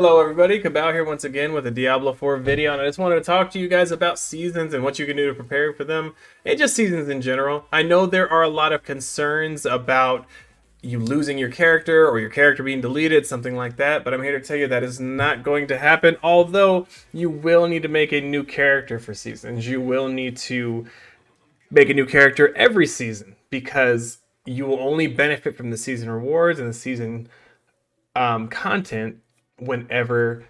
Hello everybody, Cabal here once again with a Diablo 4 video, and I just wanted to talk to you guys about seasons and what you can do to prepare for them, and just seasons in general. I know there are a lot of concerns about you losing your character or your character being deleted, something like that, but I'm here to tell you that is not going to happen, although you will need to make a new character for seasons. You will need to make a new character every season, because you will only benefit from the season rewards and the season content whenever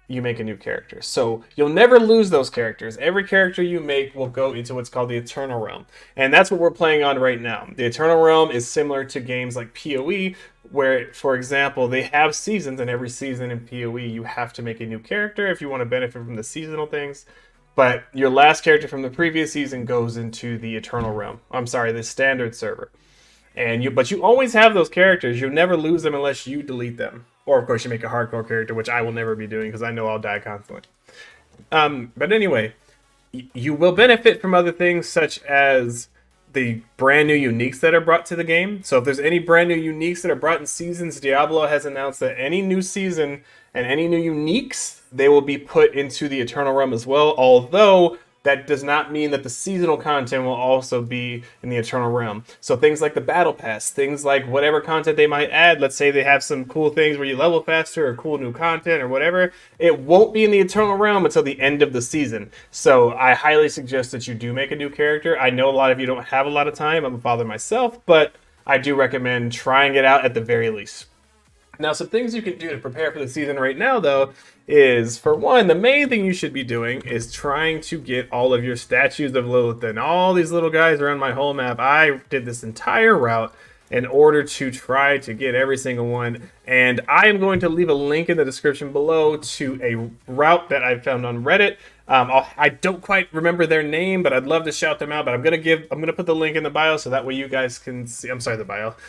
you make a new character. So you'll never lose those characters. Every character you make will go into what's called the Eternal Realm. And that's what we're playing on right now. The Eternal Realm is similar to games like PoE, where, for example, they have seasons, and every season in PoE you have to make a new character if you want to benefit from the seasonal things. But your last character from the previous season goes into the Eternal Realm. I'm sorry, the standard server. But you always have those characters. You'll never lose them unless you delete them. Or of course you make a hardcore character, which I will never be doing because I know I'll die constantly. But anyway, you will benefit from other things such as the brand new uniques that are brought to the game. So if there's any brand new uniques that are brought in seasons, Diablo has announced that any new season and any new uniques, they will be put into the Eternal Realm as well. Although that does not mean that the seasonal content will also be in the Eternal Realm. So things like the Battle Pass, things like whatever content they might add, let's say they have some cool things where you level faster or cool new content or whatever, it won't be in the Eternal Realm until the end of the season. So I highly suggest that you do make a new character. I know a lot of you don't have a lot of time. I'm a father myself, but I do recommend trying it out at the very least. Now, some things you can do to prepare for the season right now, though, is, for one, the main thing you should be doing is trying to get all of your statues of Lilith and all these little guys around my whole map. I did this entire route in order to try to get every single one, and I am going to leave a link in the description below to a route that I found on Reddit. I don't quite remember their name, but I'd love to shout them out. But I'm gonna put the link in the bio so that way you guys can see. I'm sorry,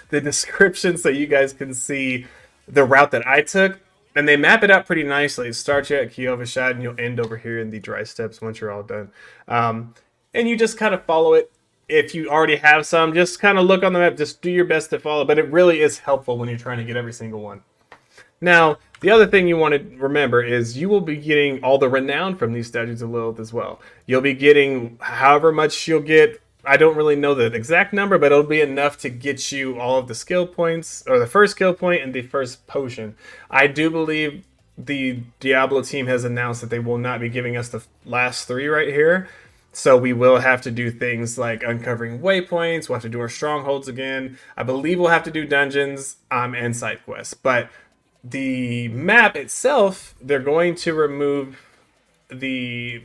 the description, so you guys can see the route that I took, and they map it out pretty nicely. Start you at Kiovashad, and you'll end over here in the dry steppes once you're all done. And you just kind of follow it. If you already have some, just kind of look on the map, just do your best to follow, but it really is helpful when you're trying to get every single one. Now, the other thing you want to remember is you will be getting all the renown from these statues of Lilith as well. You'll be getting however much you'll get. I don't really know the exact number, but it'll be enough to get you all of the skill points, or the first skill point and the first potion. I do believe the Diablo team has announced that they will not be giving us the last three right here. So we will have to do things like uncovering waypoints. We'll have to do our strongholds again. I believe we'll have to do dungeons and side quests. But the map itself, they're going to remove the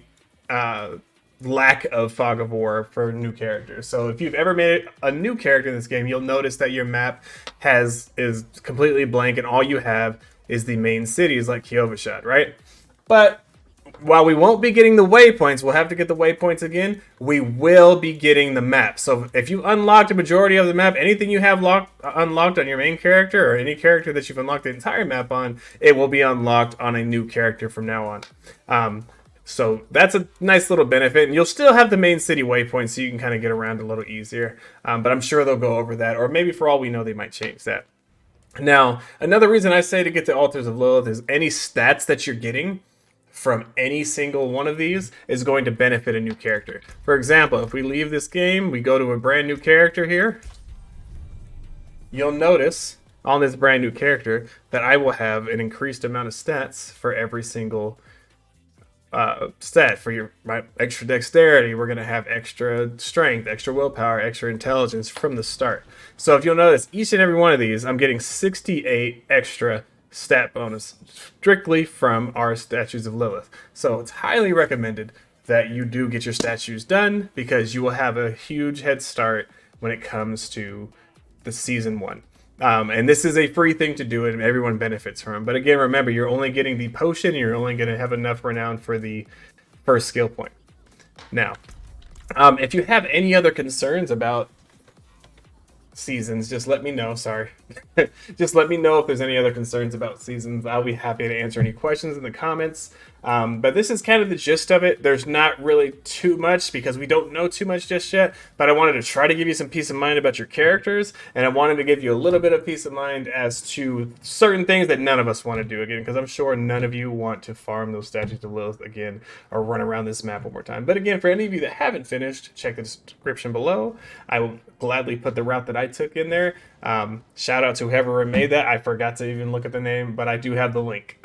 lack of fog of war for new characters. So if you've ever made a new character in this game, you'll notice that your map is completely blank, and all you have is the main cities like Kiovashad, right? But while we won't be getting the waypoints, we'll have to get the waypoints again, we will be getting the map. So if you unlocked a majority of the map, anything you have unlocked on your main character, or any character that you've unlocked the entire map on, it will be unlocked on a new character from now on. So that's a nice little benefit, and you'll still have the main city waypoints, so you can kind of get around a little easier. But I'm sure they'll go over that, or maybe for all we know, they might change that. Now, another reason I say to get the Altars of Lilith is any stats that you're getting from any single one of these is going to benefit a new character. For example, if we leave this game, we go to a brand new character here, you'll notice on this brand new character that I will have an increased amount of stats for every single stat. For my extra dexterity, we're going to have extra strength, extra willpower, extra intelligence from the start. So if you'll notice, each and every one of these, I'm getting 68 extra stat bonus strictly from our statues of Lilith. So it's highly recommended that you do get your statues done, because you will have a huge head start when it comes to the season one. And this is a free thing to do, and everyone benefits from it. But again, remember, you're only getting the potion, and you're only going to have enough renown for the first skill point. Now, if you have any other concerns about seasons, just let me know. Sorry. Just let me know if there's any other concerns about seasons. I'll be happy to answer any questions in the comments. But this is kind of the gist of it. There's not really too much because we don't know too much just yet, but I wanted to try to give you some peace of mind about your characters, and I wanted to give you a little bit of peace of mind as to certain things that none of us want to do again, because I'm sure none of you want to farm those statues of Lilith again or run around this map one more time. But again, for any of you that haven't finished, check the description below. I will gladly put the route that I took in there. Shout out to whoever made that. I forgot to even look at the name, but I do have the link.